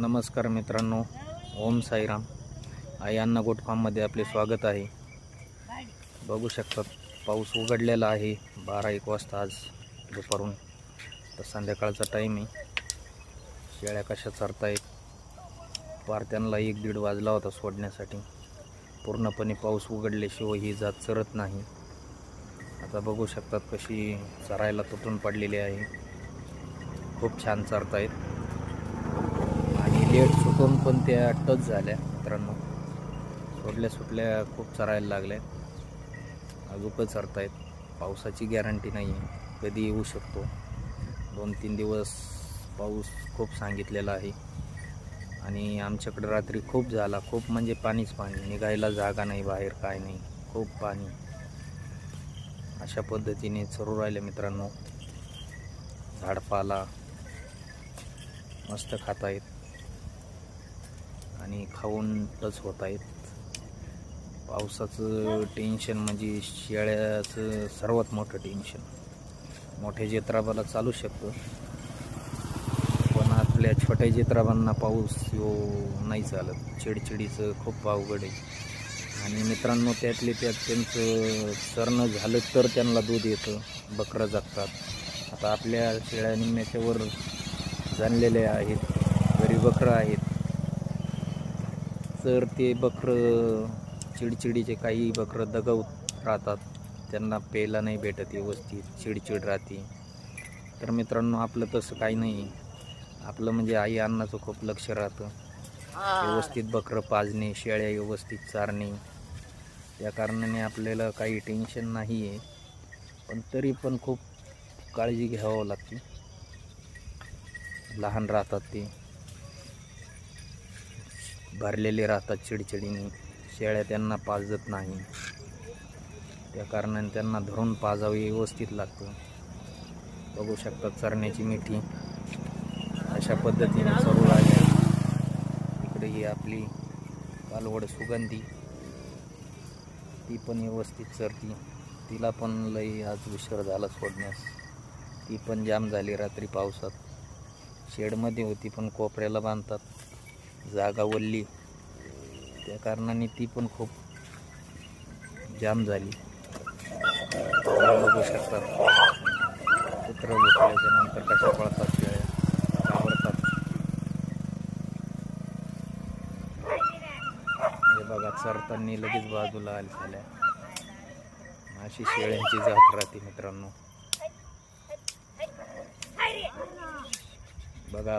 नमस्कार मित्रांनो, ओम साईराम. आई अण्णा गोट फार्ममध्ये आपले स्वागत आहे. बघू शकतात पाऊस उघडलेला आहे. 12-1 वाजता आज दुपारून तर संध्याकाळचा टाईम आहे. शेळ्या कशा चरतायत. पार त्यांना 1-1:30 वाजला होता सोडण्यासाठी. पूर्णपणे पाऊस उघडल्याशिवाय ही जात चरत नाही. आता बघू शकतात कशी चरायला तुटून पडलेली आहे. खूप छान चरतायत आणि लेट सुटून पण त्या टच झाल्या मित्रांनो. सुटल्या खूप चरायला लागल्या. अजूनच चरतायत. पावसाची गॅरंटी नाही आहे, कधी येऊ शकतो. 2-3 दिवस पाऊस खूप सांगितलेला आहे आणि आमच्याकडे रात्री खूप झाला. खूप म्हणजे पाणीच पाणी, निघायला जागा नाही बाहेर, काय नाही, खूप पाणी. अशा पद्धतीने चरू राहिले मित्रांनो. झाडपाला मस्त खात आहेत आणि खाऊन टच होत आहेत. पावसाचं टेन्शन म्हणजे शेळ्याचं सर्वात मोठं टेन्शन. मोठ्या जत्राबाला चालू शकतं, पण आपल्या छोट्या जत्राबांना पाऊस नाही चालत. चिडचिडीचं खूप अवघड आहे. आणि मित्रांनो त्यातले त्यात त्यांचं चरणं झालं तर त्यांना दूध येतं, बकरं जगतात. आता आपल्या शेळ्या निम्म्याच्यावर जाणलेले आहेत, घरी बकरं आहेत. तर ते बकरं चिडचिडीचे काही बकरं दगावत राहतात, त्यांना प्यायला नाही भेटत व्यवस्थित, चिडचिड राहते. तर मित्रांनो आपलं तसं काही नाही. आपलं म्हणजे आई अण्णाचं खूप लक्ष राहतं. व्यवस्थित बकरं पाजणे, शेळ्या व्यवस्थित चारणे, त्या कारणाने आपल्याला काही टेन्शन नाही आहे. पण तरी पण खूप काळजी घ्यावं लागते. लहान राहतात ते, भरलेले राहतात चिडचिडीने. शेळ्या त्यांना पाजत नाही, त्या कारणाने त्यांना धरून पाजावे व्यवस्थित लागतं. बघू शकतात चरण्याची मिठी अशा पद्धतीने चरू लागल्या. इकडे ही आपली कालवड सुगंधी, ती पण व्यवस्थित चरती. तिला पण लई आज उशीर झाला सोडण्यास. ती पण जाम झाली रात्री पावसात. शेडमध्ये होती पण कोपऱ्याला बांधतात, जागा वल्ली, त्या कारणाने ती पण खूप जाम झाली. बघू शकतात कुत्रं भुकल्याच्या नंतर कशा पळतात शेळ्या, घाबरतात. हे बघा चरताना लगेच बाजूला झाल्या. अशी शेळ्यांची जात राहते मित्रांनो. बघा